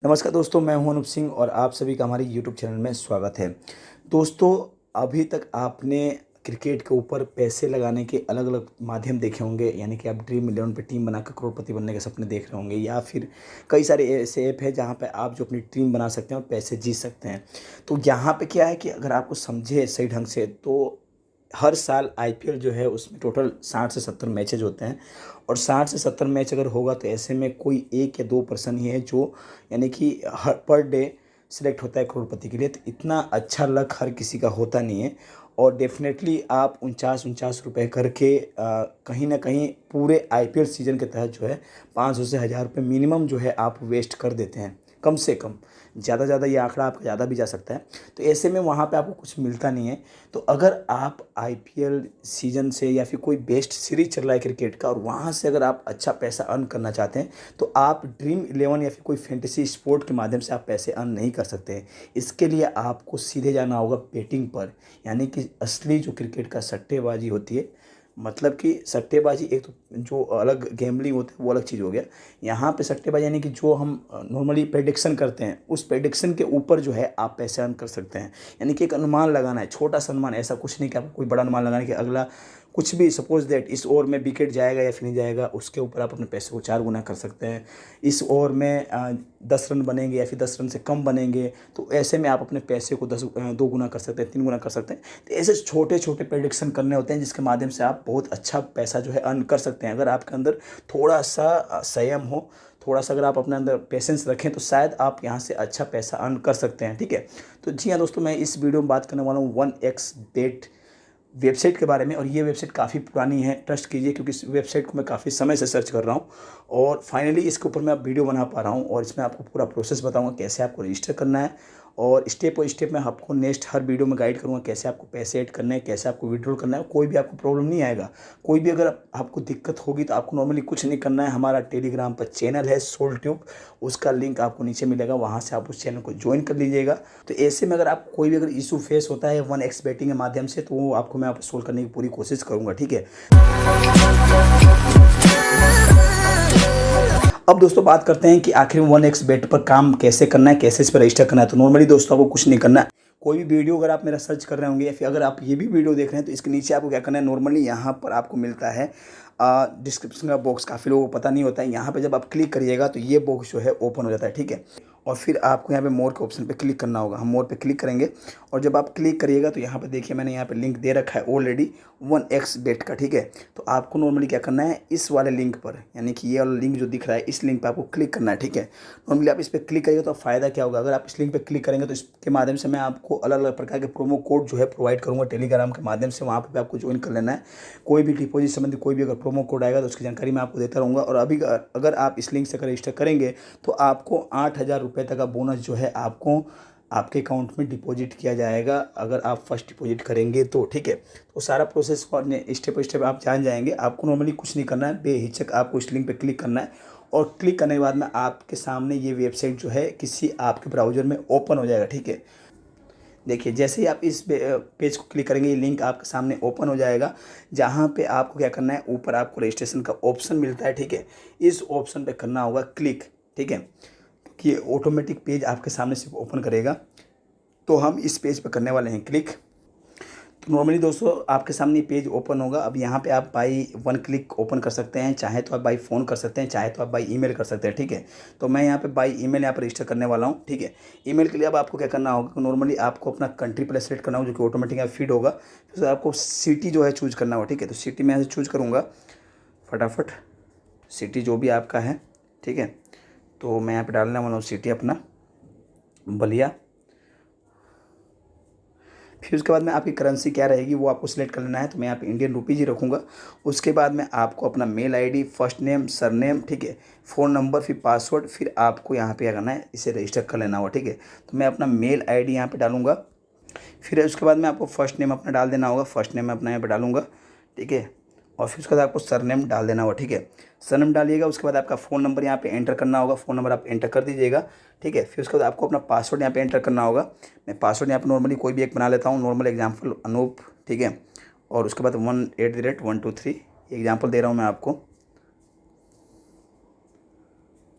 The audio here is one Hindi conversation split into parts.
नमस्कार दोस्तों, मैं हूं अनूप सिंह और आप सभी का हमारे यूट्यूब चैनल में स्वागत है। दोस्तों, अभी तक आपने क्रिकेट के ऊपर पैसे लगाने के अलग-अलग माध्यम देखे होंगे, यानी कि आप ड्रीम 11 पे टीम बनाकर करोड़पति बनने के सपने देख रहे होंगे, या फिर कई सारे ऐसे ऐप हैं जहां पे आप जो अपनी टीम बना सकते हैं और पैसे जीत सकते हैं। तो यहाँ पे क्या है कि अगर आपको समझे सही ढंग से, तो हर साल आईपीएल जो है उसमें टोटल 60 से 70 मैचेज होते हैं। और 60 से 70 मैच अगर होगा तो ऐसे में कोई 1 या 2 पर्सन ही है जो, यानी कि हर पर डे सिलेक्ट होता है करोड़पति के लिए। तो इतना अच्छा लक हर किसी का होता नहीं है। और डेफिनेटली आप 49 रुपये करके कहीं ना कहीं पूरे आईपीएल सीजन के तहत जो है 500 से 1000 रुपये मिनिमम जो है आप वेस्ट कर देते हैं, कम से कम। ज़्यादा ये आंकड़ा आपका ज़्यादा भी जा सकता है। तो ऐसे में वहाँ पे आपको कुछ मिलता नहीं है। तो अगर आप आईपीएल सीजन से या फिर कोई बेस्ट सीरीज चल रहा है क्रिकेट का, और वहाँ से अगर आप अच्छा पैसा अर्न करना चाहते हैं, तो आप ड्रीम 11 या फिर कोई फैंटेसी स्पोर्ट के माध्यम से आप पैसे अर्न नहीं कर सकते हैं। इसके लिए आपको सीधे जाना होगा बेटिंग पर, यानी कि असली जो क्रिकेट का सट्टेबाजी होती है। मतलब कि सट्टेबाजी एक तो जो अलग गैम्बलिंग होता है वो अलग चीज़ हो गया। यहाँ पे सट्टेबाजी यानी कि जो हम नॉर्मली प्रेडिक्शन करते हैं, उस प्रेडिक्शन के ऊपर जो है आप पैसे अर्न कर सकते हैं। यानी कि एक अनुमान लगाना है, छोटा सा अनुमान, ऐसा कुछ नहीं कि आपको कोई बड़ा अनुमान लगाना है कि अगला कुछ भी, सपोज दैट इस ओवर में विकेट जाएगा या फिर नहीं जाएगा, उसके ऊपर आप अपने पैसे को 4 गुना कर सकते हैं। इस ओवर में 10 रन बनेंगे या फिर 10 रन से कम बनेंगे, तो ऐसे में आप अपने पैसे को 2 गुना कर सकते हैं, 3 गुना कर सकते हैं। तो ऐसे छोटे छोटे प्रेडिक्शन करने होते हैं जिसके माध्यम से आप बहुत अच्छा पैसा जो है अर्न कर सकते हैं। अगर आपके अंदर थोड़ा सा संयम हो, थोड़ा सा अगर आप अपने अंदर पेशेंस रखें, तो शायद आप यहाँ से अच्छा पैसा अर्न कर सकते हैं। ठीक है। तो जी हाँ दोस्तों, मैं इस वीडियो में बात करने वाला हूँ 1xBet वेबसाइट के बारे में। और ये वेबसाइट काफ़ी पुरानी है, ट्रस्ट कीजिए, क्योंकि इस वेबसाइट को मैं काफ़ी समय से सर्च कर रहा हूँ और फाइनली इसके ऊपर मैं अब वीडियो बना पा रहा हूँ। और इसमें आपको पूरा प्रोसेस बताऊँगा कैसे आपको रजिस्टर करना है, और स्टेप बाय स्टेप मैं आपको नेक्स्ट हर वीडियो में गाइड करूँगा कैसे आपको पैसे ऐड करने हैं, कैसे आपको विड्रॉल करना है। कोई भी आपको प्रॉब्लम नहीं आएगा। कोई भी अगर आपको दिक्कत होगी तो आपको नॉर्मली कुछ नहीं करना है। हमारा टेलीग्राम पर चैनल है सोल ट्यूब, उसका लिंक आपको नीचे मिलेगा, वहाँ से आप उस चैनल को ज्वाइन कर लीजिएगा। तो ऐसे में अगर आप कोई भी अगर इशू फेस होता है 1x बैटिंग के माध्यम से, तो वो आपको मैं आपको सोल्व करने की पूरी कोशिश करूँगा। ठीक है। अब दोस्तों बात करते हैं कि आखिर 1xBet पर काम कैसे करना है, कैसे इस पर रजिस्टर करना है। तो नॉर्मली दोस्तों आपको कुछ नहीं करना है। कोई भी वीडियो अगर आप मेरा सर्च कर रहे होंगे या फिर अगर आप ये भी वीडियो देख रहे हैं, तो इसके नीचे आपको क्या करना है, नॉर्मली यहाँ पर आपको मिलता है डिस्क्रिप्शन का बॉक्स। काफ़ी लोगों को पता नहीं होता है। यहाँ पे जब आप क्लिक करिएगा तो ये बॉक्स जो है ओपन हो जाता है। ठीक है। और फिर आपको यहाँ पे मोर के ऑप्शन पे क्लिक करना होगा। हम मोर पे क्लिक करेंगे और जब आप क्लिक करिएगा तो यहाँ पे देखिए मैंने यहाँ पे लिंक दे रखा है ऑलरेडी 1xBet का। ठीक है। तो आपको नॉर्मली क्या करना है, इस वाले लिंक पर, यानी कि ये वाला लिंक जो दिख रहा है, इस लिंक पर आपको क्लिक करना है। ठीक है। नॉर्मली आप इस पर क्लिक करिएगा तो फ़ायदा क्या होगा, अगर आप इस लिंक पर क्लिक करेंगे तो इसके माध्यम से मैं आपको अलग अलग प्रकार के प्रोमो कोड जो है प्रोवाइड करूँगा टेलीग्राम के माध्यम से। वहाँ पर आपको ज्वाइन कर लेना है। कोई भी डिपॉजिट संबंधी कोई भी अगर प्रोमो कोड आएगा तो उसकी जानकारी मैं आपको देता रहूँगा। और अभी अगर आप इस लिंक से अगर रजिस्टर करेंगे तो आपको 8000 रुपये तक का बोनस जो है आपको आपके अकाउंट में डिपॉजिट किया जाएगा, अगर आप फर्स्ट डिपॉजिट करेंगे तो। ठीक है। तो सारा प्रोसेस को स्टेप बाय स्टेप आप जान जाएंगे। आपको नॉर्मली कुछ नहीं करना है, बेहिचक आपको इस लिंक पे क्लिक करना है। और क्लिक करने के बाद में आपके सामने ये वेबसाइट जो है किसी आपके ब्राउज़र में ओपन हो जाएगा। ठीक है। देखिए, जैसे ही आप इस पेज को क्लिक करेंगे, ये लिंक आपके सामने ओपन हो जाएगा, जहाँ पे आपको क्या करना है, ऊपर आपको रजिस्ट्रेशन का ऑप्शन मिलता है। ठीक है। इस ऑप्शन पे करना होगा क्लिक। ठीक है। कि ऑटोमेटिक पेज आपके सामने से ओपन करेगा, तो हम इस पेज पे करने वाले हैं क्लिक। तो नॉर्मली दोस्तों आपके सामने पेज ओपन होगा। अब यहाँ पे आप बाई 1 क्लिक ओपन कर सकते हैं, चाहे तो आप बाई फ़ोन कर सकते हैं, चाहे तो आप बाई ईमेल कर सकते हैं। ठीक है। तो मैं यहाँ पे बाई ईमेल यहाँ पर रजिस्टर करने वाला हूँ। ठीक है। ईमेल के लिए अब आपको क्या करना होगा, नॉर्मली आपको अपना कंट्री प्लस सेलेक्ट करना होगा, जो कि ऑटोमेटिक यहाँ फीड होगा। फिर आपको सिटी जो है चूज़ करना होगा। ठीक है। तो सिटी मैं यहाँ से चूज़ करूँगा फटाफट, सिटी जो भी आपका है। ठीक है। तो मैं यहाँ पर डालने वाला हूँ सिटी अपना बलिया। फिर उसके बाद में आपकी करेंसी क्या रहेगी वो आपको सिलेक्ट कर लेना है। तो मैं यहाँ पे इंडियन रुपीज़ ही रखूँगा। उसके बाद में आपको अपना mail ID, first name, surname, ठीक है, फ़ोन नंबर, फिर पासवर्ड, फिर आपको यहाँ पे क्या करना है, इसे रजिस्टर कर लेना होगा। ठीक है। तो मैं अपना मेल आईडी यहाँ पे डालूँगा। फिर उसके बाद में आपको फर्स्ट नेम अपना डाल देना होगा। फर्स्ट नेम मैं अपना यहाँ पे डालूँगा। ठीक है। और फिर उसके बाद आपको सरनेम डाल देना होगा। ठीक है। सरनेम डालिएगा। उसके बाद आपका फ़ोन नंबर यहाँ पे एंटर करना होगा। फ़ोन नंबर आप एंटर कर दीजिएगा। ठीक है। फिर उसके बाद आपको अपना पासवर्ड यहाँ पे एंटर करना होगा। मैं पासवर्ड यहाँ पे नॉर्मली कोई भी एक बना लेता हूँ, नॉर्मल एग्जाम्पल अनूप। ठीक है। और उसके बाद 1@123 एग्जाम्पल दे रहा हूँ मैं आपको।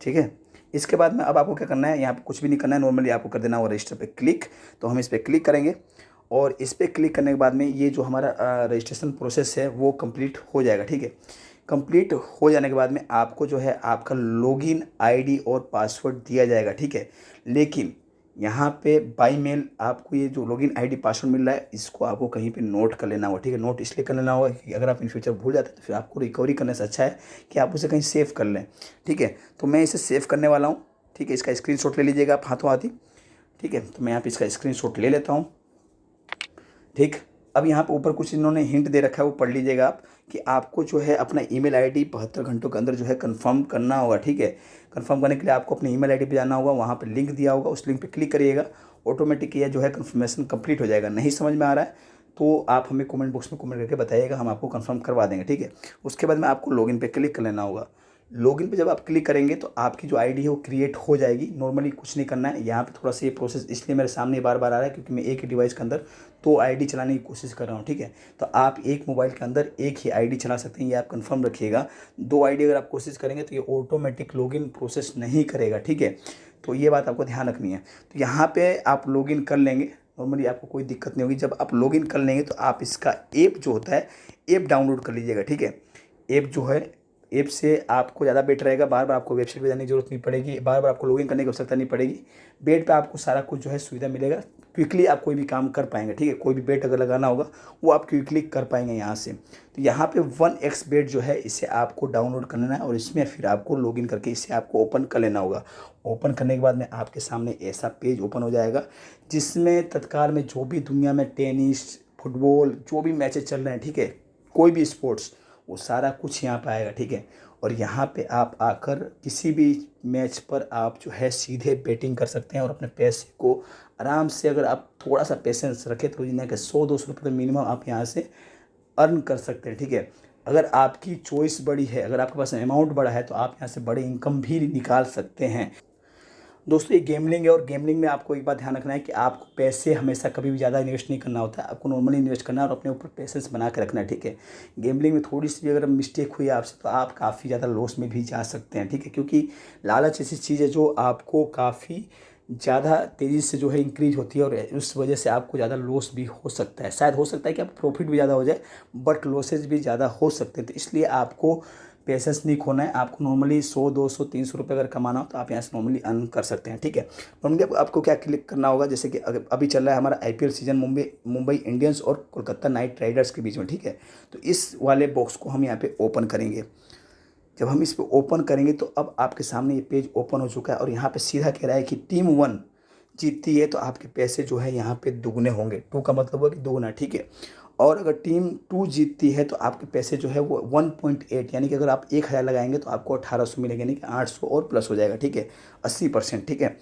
ठीक है। इसके बाद में अब आपको क्या करना है, यहाँ पे कुछ भी नहीं करना है, नॉर्मली आपको कर देना होगा रजिस्टर पे क्लिक। तो हम इस पर क्लिक करेंगे और इस पर क्लिक करने के बाद में ये जो हमारा रजिस्ट्रेशन प्रोसेस है वो कंप्लीट हो जाएगा। ठीक है, कंप्लीट हो जाने के बाद में आपको जो है आपका लॉगिन आईडी और पासवर्ड दिया जाएगा। ठीक है, लेकिन यहाँ पे बाई मेल आपको ये जो लॉगिन आईडी पासवर्ड मिल रहा है इसको आपको कहीं पे नोट कर लेना होगा। ठीक है, नोट इसलिए कर लेना होगा कि अगर आप इन फ्यूचर भूल जाते हैं तो फिर आपको रिकवरी करने से अच्छा है कि आप उसे कहीं सेव कर लें। ठीक है, तो मैं इसे सेव करने वाला हूँ। ठीक है, इसका स्क्रीनशॉट ले लीजिएगा आप हाथों हाथ ही। ठीक है, तो मैं यहाँ पे इसका स्क्रीनशॉट ले लेता हूँ। ठीक, अब यहाँ पे ऊपर कुछ इन्होंने हिंट दे रखा है, वो पढ़ लीजिएगा आप कि आपको जो है अपना ईमेल आईडी 72 घंटों के अंदर जो है कंफर्म करना होगा। ठीक है, कंफर्म करने के लिए आपको अपनी ईमेल आईडी पे जाना होगा, वहाँ पे लिंक दिया होगा, उस लिंक पे क्लिक करिएगा, ऑटोमेटिक ये जो है कंफर्मेशन कंप्लीट हो जाएगा। नहीं समझ में आ रहा है तो आप हमें कमेंट बॉक्स में कमेंट करके बताइएगा, हम आपको कंफर्म करवा देंगे। ठीक है, उसके बाद में आपको लॉगिन पे क्लिक कर लेना होगा। लॉगिन पे जब आप क्लिक करेंगे तो आपकी जो आईडी है वो क्रिएट हो जाएगी। नॉर्मली कुछ नहीं करना है, यहाँ पे थोड़ा सा ये प्रोसेस इसलिए मेरे सामने बार बार आ रहा है क्योंकि मैं एक ही डिवाइस के अंदर 2 आईडी चलाने की कोशिश कर रहा हूँ। ठीक है, तो आप एक मोबाइल के अंदर एक ही आईडी चला सकते हैं, ये आप कंफर्म रखिएगा। 2 आईडी अगर आप कोशिश करेंगे तो ये ऑटोमेटिक लॉगिन प्रोसेस नहीं करेगा। ठीक है, तो ये बात आपको ध्यान रखनी है। तो यहाँ पर आप लॉगिन कर लेंगे, नॉर्मली आपको कोई दिक्कत नहीं होगी। जब आप लॉगिन कर लेंगे तो आप इसका ऐप जो होता है ऐप डाउनलोड कर लीजिएगा। ठीक है, ऐप जो है ऐप से आपको ज़्यादा बेटर रहेगा, बार बार आपको वेबसाइट पे जाने की जरूरत नहीं पड़ेगी, बार बार आपको लॉगिन करने की आवश्यकता नहीं पड़ेगी। बेड पे आपको सारा कुछ जो है सुविधा मिलेगा, क्विकली आप कोई भी काम कर पाएंगे। ठीक है, कोई भी बेड अगर लगाना होगा वो आप क्विकली कर पाएंगे यहाँ से। तो यहाँ पे 1x बेड जो है इसे आपको डाउनलोड कर लेना है और इसमें फिर आपको लॉगिन करके इसे आपको ओपन कर लेना होगा। ओपन करने के बाद में आपके सामने ऐसा पेज ओपन हो जाएगा जिसमें तत्काल में जो भी दुनिया में टेनिस, फुटबॉल, जो भी मैचेस चल रहे हैं, ठीक है, कोई भी स्पोर्ट्स, वो सारा कुछ यहाँ पे आएगा। ठीक है, और यहाँ पे आप आकर किसी भी मैच पर आप जो है सीधे बेटिंग कर सकते हैं और अपने पैसे को आराम से, अगर आप थोड़ा सा पेशेंस रखें तो जिन्हें कि 100-200 रुपये मिनिमम आप यहाँ से अर्न कर सकते हैं। ठीक है, अगर आपकी चॉइस बड़ी है, अगर आपके पास अमाउंट बड़ा है तो आप यहाँ से बड़े इनकम भी निकाल सकते हैं। दोस्तों ये गेमलिंग है और गेमलिंग में आपको एक बात ध्यान रखना है कि आपको पैसे हमेशा कभी भी ज़्यादा इन्वेस्ट नहीं करना होता है, आपको नॉर्मली इन्वेस्ट करना है और अपने ऊपर पेशेंस बना के रखना है। ठीक है, गेमलिंग में थोड़ी सी भी अगर मिस्टेक हुई आपसे तो आप काफ़ी ज़्यादा लॉस में भी जा सकते हैं। ठीक है, क्योंकि लालच ऐसी चीज़ है जो आपको काफ़ी ज़्यादा तेज़ी से जो है इंक्रीज होती है और उस वजह से आपको ज़्यादा लॉस भी हो सकता है। शायद हो सकता है कि आप प्रॉफिट भी ज़्यादा हो जाए बट लॉसेज भी ज़्यादा हो सकते हैं। तो इसलिए आपको पेशेंस नहीं खोना है। आपको नॉर्मली 100-200-300 रुपये अगर कमाना हो तो आप यहाँ से नॉर्मली अर्न कर सकते हैं। ठीक है, नॉर्मली आपको क्या क्लिक करना होगा, जैसे कि अभी चल रहा है हमारा IPL सीजन मुंबई इंडियंस और कोलकाता नाइट राइडर्स के बीच में। ठीक है, तो इस वाले बॉक्स को हम यहाँ पे ओपन करेंगे। जब हम इस पर ओपन करेंगे तो अब आपके सामने ये पेज ओपन हो चुका है और यहाँ पे सीधा कह रहा है कि टीम 1 जीतती है तो आपके पैसे जो है यहाँ पे दुगने होंगे। 2 का मतलब हुआ कि दुगना। ठीक है, और अगर टीम 2 जीतती है तो आपके पैसे जो है वो 1.8, यानी कि अगर आप 1000 लगाएंगे तो आपको 1800 मिलेंगे, यानी कि 800 और प्लस हो जाएगा। ठीक है, 80%। ठीक है,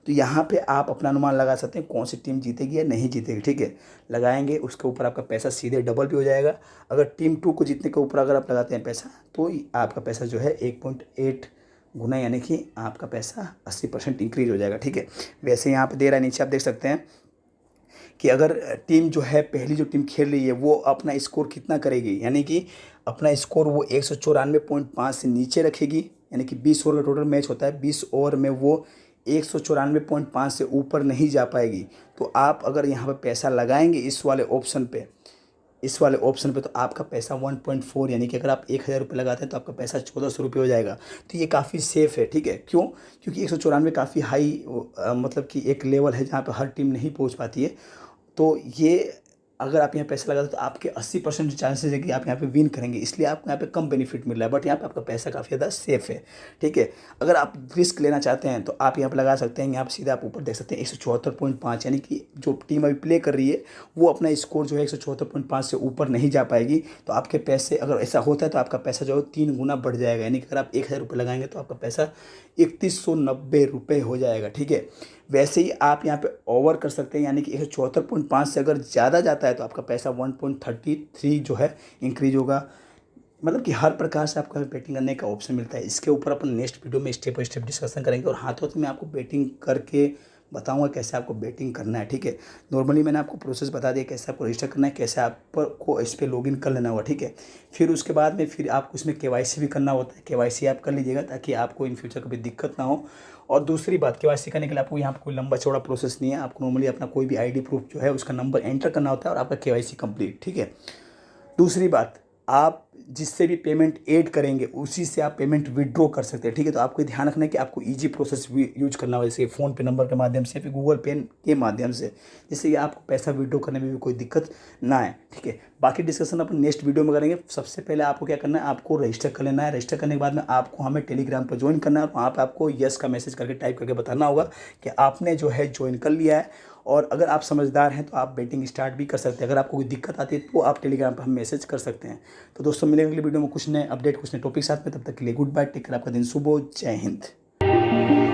तो यहाँ पे आप अपना अनुमान लगा सकते हैं कौन सी टीम जीतेगी या नहीं जीतेगी। ठीक है, लगाएंगे उसके ऊपर आपका पैसा सीधे डबल भी हो जाएगा। अगर टीम 2 को जीतने के ऊपर अगर आप लगाते हैं पैसा तो आपका पैसा जो है 1.8 गुना, यानी कि आपका पैसा 80% इंक्रीज हो जाएगा। ठीक है, वैसे यहाँ पे दे रहा है नीचे आप देख सकते हैं कि अगर टीम जो है पहली जो टीम खेल रही है वो अपना स्कोर कितना करेगी, यानी कि अपना स्कोर वो 194.5 से नीचे रखेगी, यानी कि 20 ओवर का टोटल मैच होता है, 20 ओवर में वो 194.5 से ऊपर नहीं जा पाएगी। तो आप अगर यहाँ पे पैसा लगाएंगे इस वाले ऑप्शन पे तो आपका पैसा 1.4, यानी कि अगर आप 1000 रुपये लगाते हैं तो आपका पैसा 1400 रुपये हो जाएगा। तो ये काफ़ी सेफ़ है। ठीक है, क्यों? क्योंकि 194 काफ़ी हाई मतलब कि एक लेवल है जहाँ पे हर टीम नहीं पहुँच पाती है। तो ये अगर आप यहाँ पैसा लगाते तो आपके 80% चांसेस है कि आप यहाँ पे विन करेंगे, इसलिए आपको यहाँ पे कम बेनिफिट मिल रहा है, बट यहाँ पे आपका पैसा काफ़ी ज़्यादा सेफ है। ठीक है, अगर आप रिस्क लेना चाहते हैं तो आप यहाँ पे लगा सकते हैं। यहाँ पे सीधा आप ऊपर देख सकते हैं 174.5, यानी कि जो टीम अभी प्ले कर रही है वो अपना स्कोर जो है 174.5 से ऊपर नहीं जा पाएगी। तो आपके पैसे, अगर ऐसा होता है तो आपका पैसा जो है 3 गुना बढ़ जाएगा, यानी कि अगर आप 1000 रुपये लगाएंगे तो आपका पैसा 3190 रुपये हो जाएगा। ठीक है, वैसे ही आप यहाँ पे ओवर कर सकते हैं, यानी कि 174.5 से अगर ज़्यादा जाता है तो आपका पैसा 1.33 जो है इंक्रीज होगा। मतलब कि हर प्रकार से आपको बेटिंग करने का ऑप्शन मिलता है। इसके ऊपर अपन नेक्स्ट वीडियो में स्टेप बाय स्टेप डिस्कशन करेंगे और हाथों में आपको बेटिंग करके बताऊंगा कैसे आपको बेटिंग करना है। ठीक है, नॉर्मली मैंने आपको प्रोसेस बता दिया कैसे आपको रजिस्टर करना है, कैसे आपको इस पर लॉगिन कर लेना होगा। ठीक है, फिर उसके बाद में फिर आपको इसमें KYC भी करना होता है। KYC आप कर लीजिएगा ताकि आपको इन फ्यूचर कभी दिक्कत ना हो और दूसरी बात, केवाईसी करने के लिए आपको यहाँ पर कोई लंबा चौड़ा प्रोसेस नहीं है। आपको नॉर्मली अपना कोई भी आईडी प्रूफ जो है उसका नंबर एंटर करना होता है और आपका केवाईसी कंप्लीट, ठीक है। दूसरी बात, आप जिससे भी पेमेंट ऐड करेंगे उसी से आप पेमेंट विड्रॉ कर सकते हैं, ठीक है। तो आपको ध्यान रखना है कि आपको इजी प्रोसेस भी यूज करना होगा, जैसे फ़ोन पे नंबर के माध्यम से, फिर गूगल पे के माध्यम से, जिससे कि आपको पैसा विड्रॉ करने में भी कोई दिक्कत ना आए, ठीक है। बाकी डिस्कशन अपन नेक्स्ट वीडियो में करेंगे। सबसे पहले आपको क्या करना है, आपको रजिस्टर कर लेना है। रजिस्टर करने के बाद में आपको हमें टेलीग्राम पर ज्वाइन करना है और वहाँ पर आपको यस का मैसेज करके टाइप करके बताना होगा कि आपने जो है ज्वाइन कर लिया है। और अगर आप समझदार हैं तो आप बेटिंग स्टार्ट भी कर सकते हैं। अगर आपको कोई दिक्कत आती है तो आप टेलीग्राम पर हम मैसेज कर सकते हैं। तो दोस्तों मिलेंगे अगले वीडियो में कुछ नए अपडेट, कुछ नए टॉपिक साथ में। तब तक के लिए गुड बाय, टेक केयर, आपका दिन शुभ हो, जय हिंद।